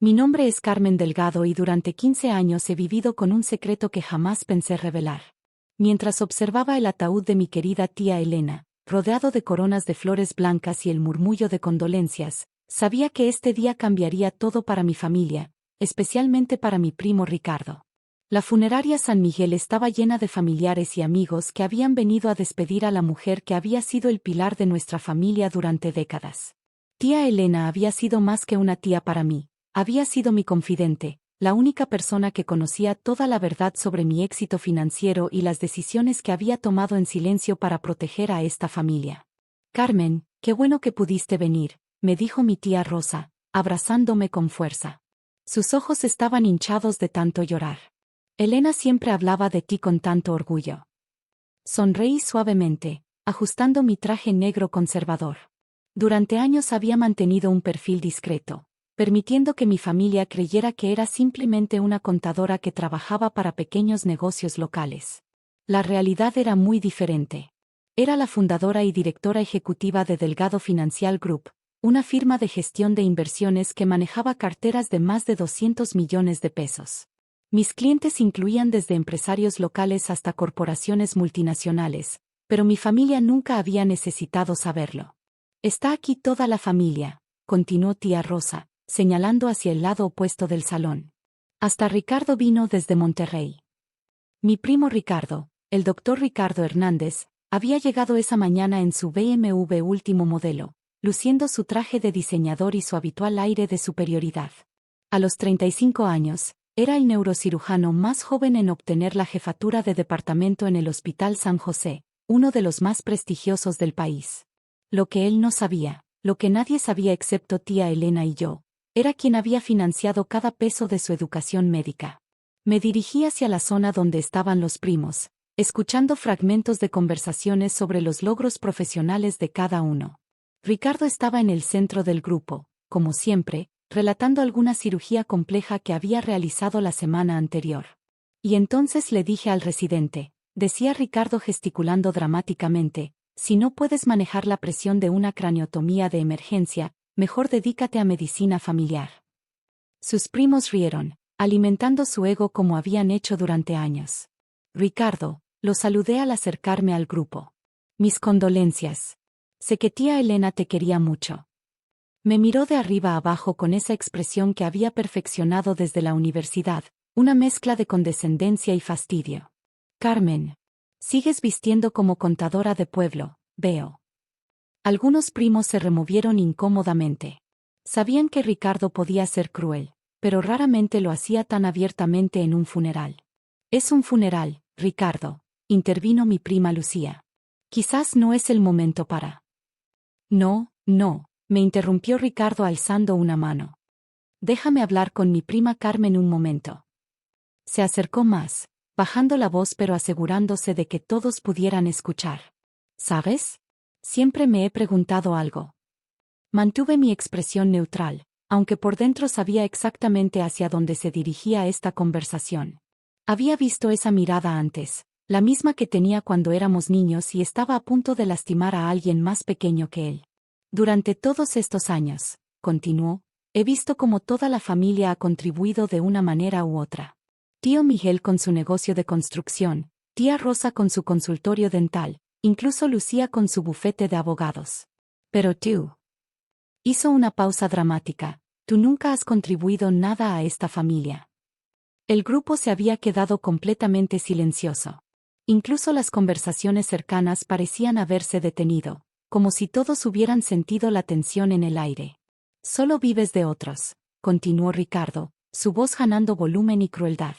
Mi nombre es Carmen Delgado y durante 15 años he vivido con un secreto que jamás pensé revelar. Mientras observaba el ataúd de mi querida tía Elena, rodeado de coronas de flores blancas y el murmullo de condolencias, sabía que este día cambiaría todo para mi familia, especialmente para mi primo Ricardo. La funeraria San Miguel estaba llena de familiares y amigos que habían venido a despedir a la mujer que había sido el pilar de nuestra familia durante décadas. Tía Elena había sido más que una tía para mí, había sido mi confidente, la única persona que conocía toda la verdad sobre mi éxito financiero y las decisiones que había tomado en silencio para proteger a esta familia. Carmen, qué bueno que pudiste venir, me dijo mi tía Rosa, abrazándome con fuerza. Sus ojos estaban hinchados de tanto llorar. Elena siempre hablaba de ti con tanto orgullo. Sonreí suavemente, ajustando mi traje negro conservador. Durante años había mantenido un perfil discreto, permitiendo que mi familia creyera que era simplemente una contadora que trabajaba para pequeños negocios locales. La realidad era muy diferente. Era la fundadora y directora ejecutiva de Delgado Financial Group, una firma de gestión de inversiones que manejaba carteras de más de 200 millones de pesos. Mis clientes incluían desde empresarios locales hasta corporaciones multinacionales, pero mi familia nunca había necesitado saberlo. Está aquí toda la familia, continuó tía Rosa, señalando hacia el lado opuesto del salón. Hasta Ricardo vino desde Monterrey. Mi primo Ricardo, el doctor Ricardo Hernández, había llegado esa mañana en su BMW último modelo, luciendo su traje de diseñador y su habitual aire de superioridad. A los 35 años, era el neurocirujano más joven en obtener la jefatura de departamento en el Hospital San José, uno de los más prestigiosos del país. Lo que él no sabía, lo que nadie sabía excepto tía Elena y yo, era quien había financiado cada peso de su educación médica. Me dirigí hacia la zona donde estaban los primos, escuchando fragmentos de conversaciones sobre los logros profesionales de cada uno. Ricardo estaba en el centro del grupo, como siempre, relatando alguna cirugía compleja que había realizado la semana anterior. Y entonces le dije al residente, decía Ricardo gesticulando dramáticamente, si no puedes manejar la presión de una craniotomía de emergencia, mejor dedícate a medicina familiar. Sus primos rieron, alimentando su ego como habían hecho durante años. Ricardo, lo saludé al acercarme al grupo. Mis condolencias. Sé que tía Elena te quería mucho. Me miró de arriba a abajo con esa expresión que había perfeccionado desde la universidad, una mezcla de condescendencia y fastidio. Carmen. Sigues vistiendo como contadora de pueblo, veo. Algunos primos se removieron incómodamente. Sabían que Ricardo podía ser cruel, pero raramente lo hacía tan abiertamente en un funeral. Es un funeral, Ricardo, intervino mi prima Lucía. Quizás no es el momento para. No, me interrumpió Ricardo alzando una mano. Déjame hablar con mi prima Carmen un momento. Se acercó más, bajando la voz pero asegurándose de que todos pudieran escuchar. ¿Sabes? Siempre me he preguntado algo. Mantuve mi expresión neutral, aunque por dentro sabía exactamente hacia dónde se dirigía esta conversación. Había visto esa mirada antes, la misma que tenía cuando éramos niños y estaba a punto de lastimar a alguien más pequeño que él. Durante todos estos años, continuó, he visto cómo toda la familia ha contribuido de una manera u otra. Tío Miguel con su negocio de construcción, tía Rosa con su consultorio dental, incluso Lucía con su bufete de abogados. Pero tú. Hizo una pausa dramática, tú nunca has contribuido nada a esta familia. El grupo se había quedado completamente silencioso. Incluso las conversaciones cercanas parecían haberse detenido, como si todos hubieran sentido la tensión en el aire. Solo vives de otros, continuó Ricardo, su voz ganando volumen y crueldad.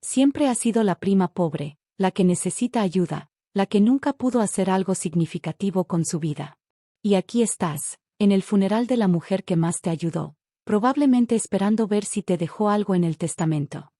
Siempre has sido la prima pobre, la que necesita ayuda, la que nunca pudo hacer algo significativo con su vida. Y aquí estás, en el funeral de la mujer que más te ayudó, probablemente esperando ver si te dejó algo en el testamento.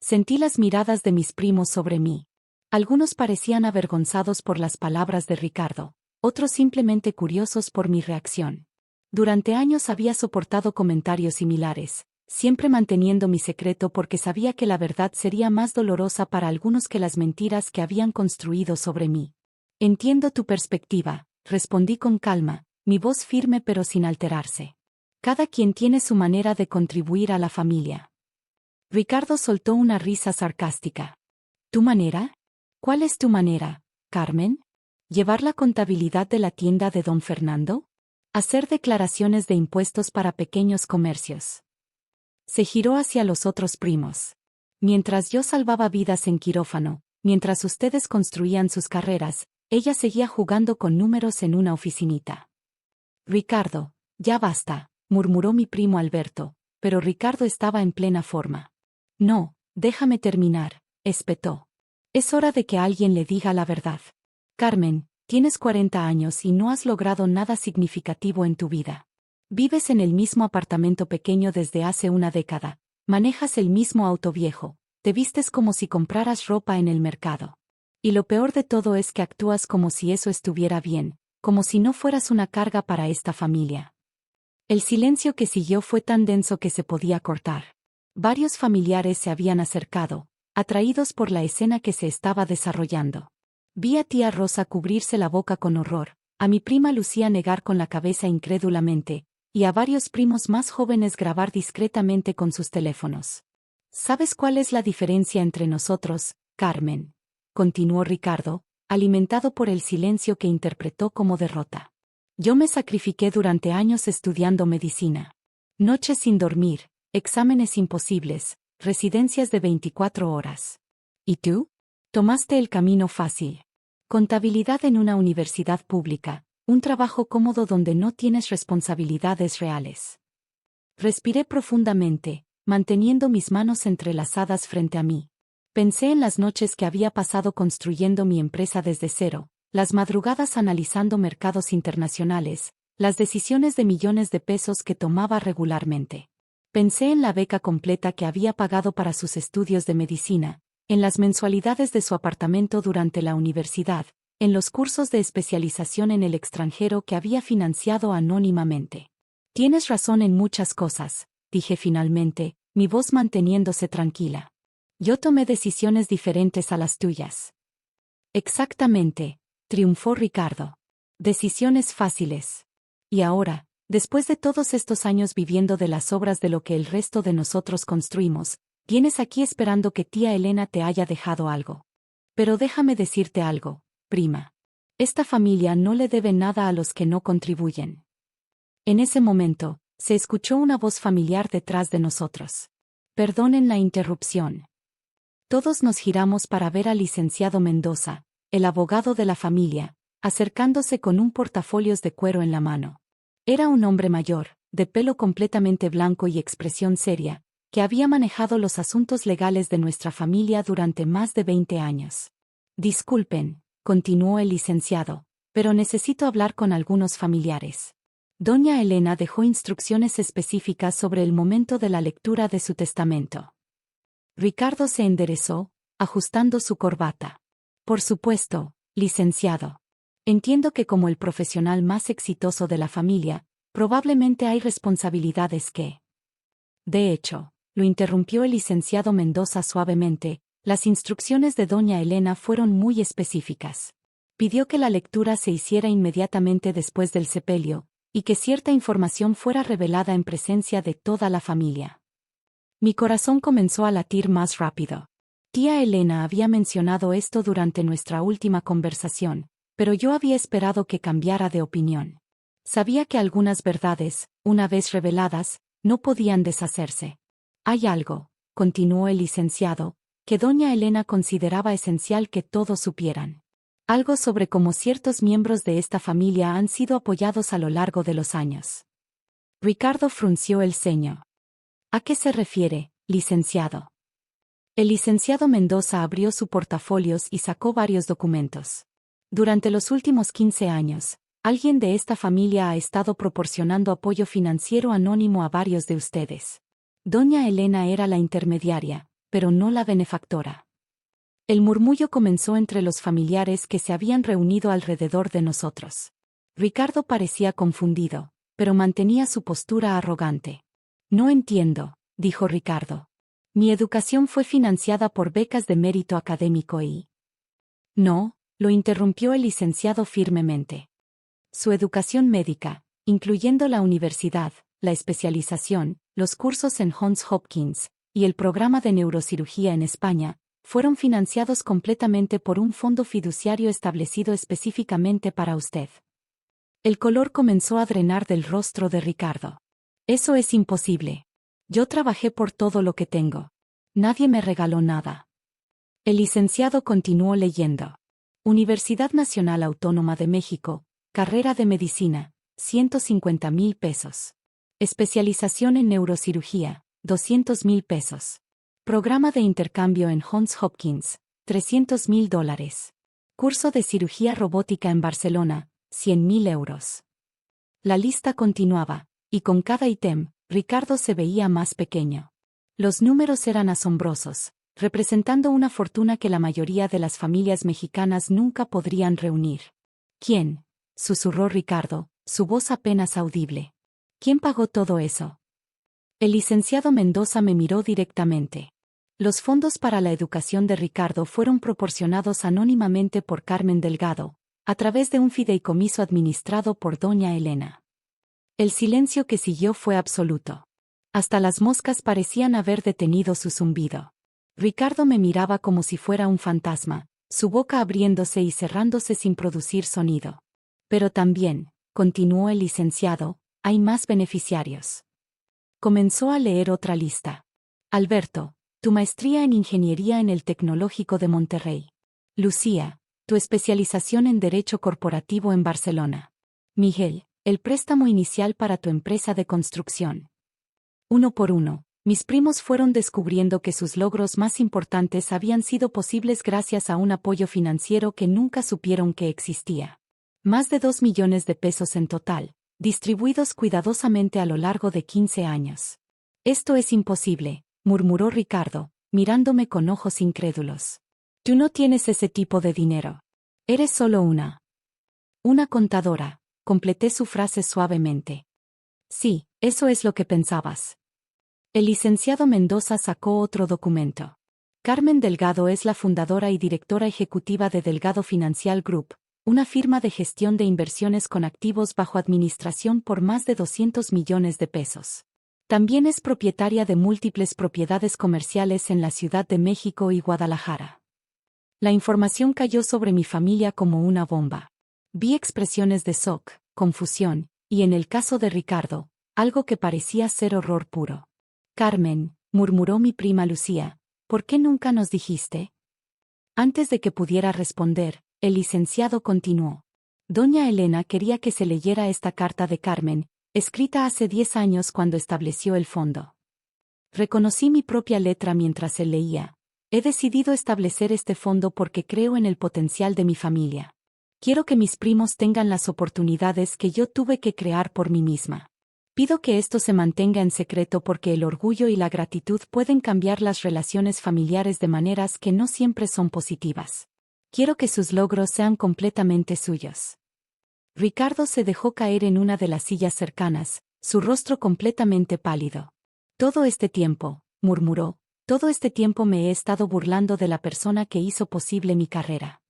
Sentí las miradas de mis primos sobre mí. Algunos parecían avergonzados por las palabras de Ricardo, otros simplemente curiosos por mi reacción. Durante años había soportado comentarios similares, siempre manteniendo mi secreto porque sabía que la verdad sería más dolorosa para algunos que las mentiras que habían construido sobre mí. Entiendo tu perspectiva, respondí con calma, mi voz firme pero sin alterarse. Cada quien tiene su manera de contribuir a la familia. Ricardo soltó una risa sarcástica. ¿Tu manera? ¿Cuál es tu manera, Carmen? ¿Llevar la contabilidad de la tienda de don Fernando? ¿Hacer declaraciones de impuestos para pequeños comercios? Se giró hacia los otros primos. Mientras yo salvaba vidas en quirófano, mientras ustedes construían sus carreras, ella seguía jugando con números en una oficinita. Ricardo, ya basta, murmuró mi primo Alberto, pero Ricardo estaba en plena forma. No, déjame terminar, espetó. Es hora de que alguien le diga la verdad. Carmen, tienes 40 años y no has logrado nada significativo en tu vida. Vives en el mismo apartamento pequeño desde hace una década, manejas el mismo auto viejo, te vistes como si compraras ropa en el mercado. Y lo peor de todo es que actúas como si eso estuviera bien, como si no fueras una carga para esta familia. El silencio que siguió fue tan denso que se podía cortar. Varios familiares se habían acercado, atraídos por la escena que se estaba desarrollando. Vi a tía Rosa cubrirse la boca con horror, a mi prima Lucía negar con la cabeza incrédulamente, y a varios primos más jóvenes grabar discretamente con sus teléfonos. ¿Sabes cuál es la diferencia entre nosotros, Carmen?, continuó Ricardo, alimentado por el silencio que interpretó como derrota. Yo me sacrifiqué durante años estudiando medicina. Noches sin dormir, exámenes imposibles, residencias de 24 horas. ¿Y tú? Tomaste el camino fácil. Contabilidad en una universidad pública, un trabajo cómodo donde no tienes responsabilidades reales. Respiré profundamente, manteniendo mis manos entrelazadas frente a mí. Pensé en las noches que había pasado construyendo mi empresa desde cero, las madrugadas analizando mercados internacionales, las decisiones de millones de pesos que tomaba regularmente. Pensé en la beca completa que había pagado para sus estudios de medicina, en las mensualidades de su apartamento durante la universidad, en los cursos de especialización en el extranjero que había financiado anónimamente. Tienes razón en muchas cosas, dije finalmente, mi voz manteniéndose tranquila. Yo tomé decisiones diferentes a las tuyas. Exactamente, triunfó Ricardo. Decisiones fáciles. Y ahora, después de todos estos años viviendo de las obras de lo que el resto de nosotros construimos, vienes aquí esperando que tía Elena te haya dejado algo. Pero déjame decirte algo, prima. Esta familia no le debe nada a los que no contribuyen. En ese momento, se escuchó una voz familiar detrás de nosotros. Perdonen la interrupción. Todos nos giramos para ver al licenciado Mendoza, el abogado de la familia, acercándose con un portafolios de cuero en la mano. Era un hombre mayor, de pelo completamente blanco y expresión seria, que había manejado los asuntos legales de nuestra familia durante más de 20 años. Disculpen, continuó el licenciado, pero necesito hablar con algunos familiares. Doña Elena dejó instrucciones específicas sobre el momento de la lectura de su testamento. Ricardo se enderezó, ajustando su corbata. Por supuesto, licenciado. Entiendo que como el profesional más exitoso de la familia, probablemente hay responsabilidades que... De hecho, lo interrumpió el licenciado Mendoza suavemente, las instrucciones de doña Elena fueron muy específicas. Pidió que la lectura se hiciera inmediatamente después del sepelio, y que cierta información fuera revelada en presencia de toda la familia. Mi corazón comenzó a latir más rápido. Tía Elena había mencionado esto durante nuestra última conversación, pero yo había esperado que cambiara de opinión. Sabía que algunas verdades, una vez reveladas, no podían deshacerse. Hay algo, continuó el licenciado, que doña Elena consideraba esencial que todos supieran. Algo sobre cómo ciertos miembros de esta familia han sido apoyados a lo largo de los años. Ricardo frunció el ceño. ¿A qué se refiere, licenciado? El licenciado Mendoza abrió su portafolios y sacó varios documentos. Durante los últimos 15 años, alguien de esta familia ha estado proporcionando apoyo financiero anónimo a varios de ustedes. Doña Elena era la intermediaria, pero no la benefactora. El murmullo comenzó entre los familiares que se habían reunido alrededor de nosotros. Ricardo parecía confundido, pero mantenía su postura arrogante. No entiendo, dijo Ricardo. Mi educación fue financiada por becas de mérito académico y... No, lo interrumpió el licenciado firmemente. Su educación médica, incluyendo la universidad, la especialización, los cursos en Johns Hopkins y el programa de neurocirugía en España fueron financiados completamente por un fondo fiduciario establecido específicamente para usted. El color comenzó a drenar del rostro de Ricardo. Eso es imposible. Yo trabajé por todo lo que tengo. Nadie me regaló nada. El licenciado continuó leyendo. Universidad Nacional Autónoma de México, carrera de medicina, 150,000 pesos. Especialización en neurocirugía, 200,000 pesos. Programa de intercambio en Johns Hopkins, $300,000. Curso de cirugía robótica en Barcelona, 100,000 euros. La lista continuaba, y con cada ítem, Ricardo se veía más pequeño. Los números eran asombrosos, representando una fortuna que la mayoría de las familias mexicanas nunca podrían reunir. ¿Quién?, susurró Ricardo, su voz apenas audible. ¿Quién pagó todo eso? El licenciado Mendoza me miró directamente. Los fondos para la educación de Ricardo fueron proporcionados anónimamente por Carmen Delgado, a través de un fideicomiso administrado por doña Elena. El silencio que siguió fue absoluto. Hasta las moscas parecían haber detenido su zumbido. Ricardo me miraba como si fuera un fantasma, su boca abriéndose y cerrándose sin producir sonido. Pero también, continuó el licenciado, hay más beneficiarios. Comenzó a leer otra lista. Alberto, tu maestría en ingeniería en el Tecnológico de Monterrey. Lucía, tu especialización en Derecho Corporativo en Barcelona. Miguel, el préstamo inicial para tu empresa de construcción. Uno por uno, mis primos fueron descubriendo que sus logros más importantes habían sido posibles gracias a un apoyo financiero que nunca supieron que existía. Más de 2 millones de pesos en total, distribuidos cuidadosamente a lo largo de 15 años. Esto es imposible, murmuró Ricardo, mirándome con ojos incrédulos. Tú no tienes ese tipo de dinero. Eres solo una contadora, completé su frase suavemente. Sí, eso es lo que pensabas. El licenciado Mendoza sacó otro documento. Carmen Delgado es la fundadora y directora ejecutiva de Delgado Financial Group, una firma de gestión de inversiones con activos bajo administración por más de 200 millones de pesos. También es propietaria de múltiples propiedades comerciales en la Ciudad de México y Guadalajara. La información cayó sobre mi familia como una bomba. Vi expresiones de shock, confusión, y en el caso de Ricardo, algo que parecía ser horror puro. Carmen, murmuró mi prima Lucía, ¿por qué nunca nos dijiste? Antes de que pudiera responder, el licenciado continuó. Doña Elena quería que se leyera esta carta de Carmen, escrita hace 10 años cuando estableció el fondo. Reconocí mi propia letra mientras él leía. He decidido establecer este fondo porque creo en el potencial de mi familia. Quiero que mis primos tengan las oportunidades que yo tuve que crear por mí misma. Pido que esto se mantenga en secreto porque el orgullo y la gratitud pueden cambiar las relaciones familiares de maneras que no siempre son positivas. Quiero que sus logros sean completamente suyos. Ricardo se dejó caer en una de las sillas cercanas, su rostro completamente pálido. Todo este tiempo, murmuró, todo este tiempo me he estado burlando de la persona que hizo posible mi carrera.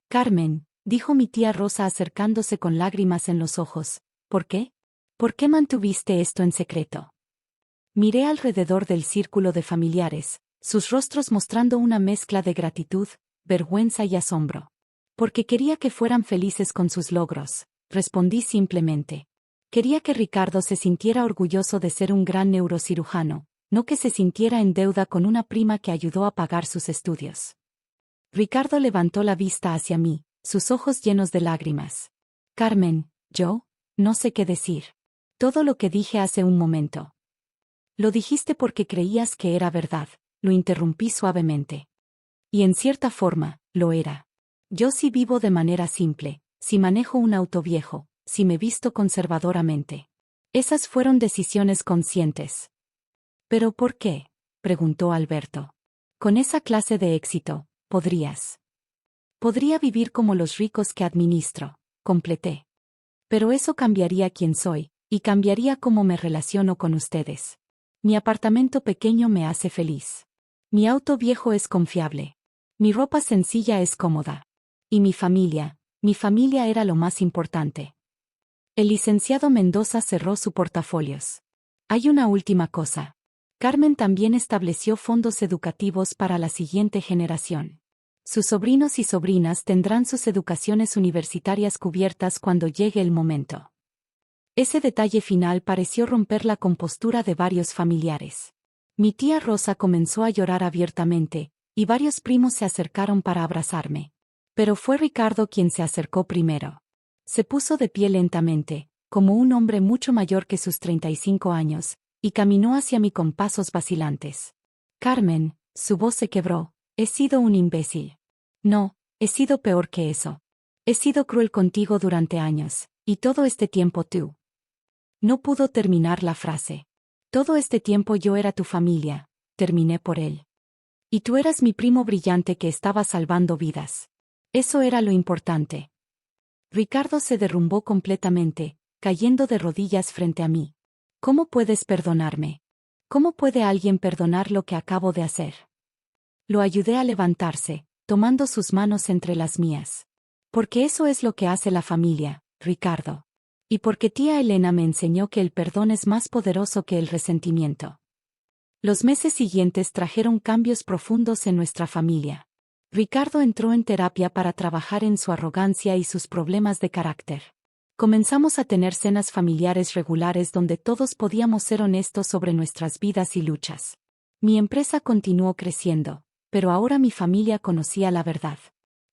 Carmen, dijo mi tía Rosa acercándose con lágrimas en los ojos, ¿por qué? ¿Por qué mantuviste esto en secreto? Miré alrededor del círculo de familiares, sus rostros mostrando una mezcla de gratitud, vergüenza y asombro. Porque quería que fueran felices con sus logros, respondí simplemente. Quería que Ricardo se sintiera orgulloso de ser un gran neurocirujano, no que se sintiera en deuda con una prima que ayudó a pagar sus estudios. Ricardo levantó la vista hacia mí, sus ojos llenos de lágrimas. Carmen, yo, no sé qué decir. Todo lo que dije hace un momento. Lo dijiste porque creías que era verdad, lo interrumpí suavemente. Y en cierta forma, lo era. Yo sí vivo de manera simple, si manejo un auto viejo, si me visto conservadoramente. Esas fueron decisiones conscientes. ¿Pero por qué?, preguntó Alberto. Con esa clase de éxito, podrías. Podría vivir como los ricos que administro, completé. Pero eso cambiaría quién soy, y cambiaría cómo me relaciono con ustedes. Mi apartamento pequeño me hace feliz. Mi auto viejo es confiable. Mi ropa sencilla es cómoda. Y mi familia era lo más importante. El licenciado Mendoza cerró su portafolios. Hay una última cosa. Carmen también estableció fondos educativos para la siguiente generación. Sus sobrinos y sobrinas tendrán sus educaciones universitarias cubiertas cuando llegue el momento. Ese detalle final pareció romper la compostura de varios familiares. Mi tía Rosa comenzó a llorar abiertamente, y varios primos se acercaron para abrazarme. Pero fue Ricardo quien se acercó primero. Se puso de pie lentamente, como un hombre mucho mayor que sus 35 años, y caminó hacia mí con pasos vacilantes. Carmen, su voz se quebró, he sido un imbécil. No, he sido peor que eso. He sido cruel contigo durante años, y todo este tiempo tú. No pudo terminar la frase. Todo este tiempo yo era tu familia, terminé por él. Y tú eras mi primo brillante que estaba salvando vidas. Eso era lo importante. Ricardo se derrumbó completamente, cayendo de rodillas frente a mí. ¿Cómo puedes perdonarme? ¿Cómo puede alguien perdonar lo que acabo de hacer? Lo ayudé a levantarse, tomando sus manos entre las mías. Porque eso es lo que hace la familia, Ricardo. Y porque tía Elena me enseñó que el perdón es más poderoso que el resentimiento. Los meses siguientes trajeron cambios profundos en nuestra familia. Ricardo entró en terapia para trabajar en su arrogancia y sus problemas de carácter. Comenzamos a tener cenas familiares regulares donde todos podíamos ser honestos sobre nuestras vidas y luchas. Mi empresa continuó creciendo, pero ahora mi familia conocía la verdad.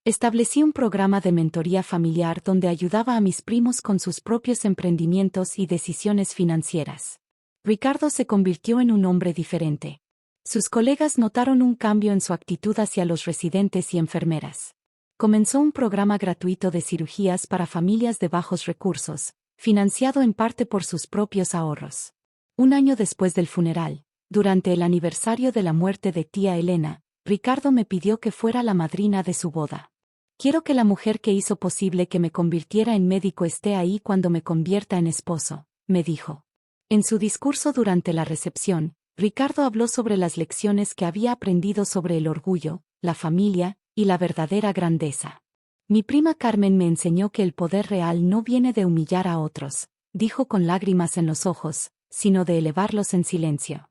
Establecí un programa de mentoría familiar donde ayudaba a mis primos con sus propios emprendimientos y decisiones financieras. Ricardo se convirtió en un hombre diferente. Sus colegas notaron un cambio en su actitud hacia los residentes y enfermeras. Comenzó un programa gratuito de cirugías para familias de bajos recursos, financiado en parte por sus propios ahorros. Un año después del funeral, durante el aniversario de la muerte de tía Elena, Ricardo me pidió que fuera la madrina de su boda. Quiero que la mujer que hizo posible que me convirtiera en médico esté ahí cuando me convierta en esposo, me dijo. En su discurso durante la recepción, Ricardo habló sobre las lecciones que había aprendido sobre el orgullo, la familia, y la verdadera grandeza. Mi prima Carmen me enseñó que el poder real no viene de humillar a otros, dijo con lágrimas en los ojos, sino de elevarlos en silencio.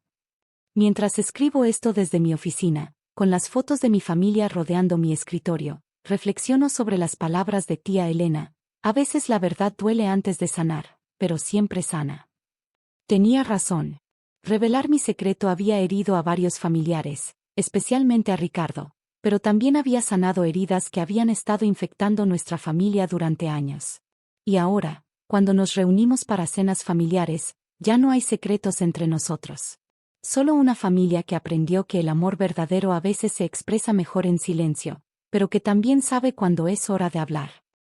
Mientras escribo esto desde mi oficina, con las fotos de mi familia rodeando mi escritorio, reflexiono sobre las palabras de tía Elena. A veces la verdad duele antes de sanar, pero siempre sana. Tenía razón. Revelar mi secreto había herido a varios familiares, especialmente a Ricardo, pero también había sanado heridas que habían estado infectando nuestra familia durante años. Y ahora, cuando nos reunimos para cenas familiares, ya no hay secretos entre nosotros. Solo una familia que aprendió que el amor verdadero a veces se expresa mejor en silencio, pero que también sabe cuándo es hora de hablar.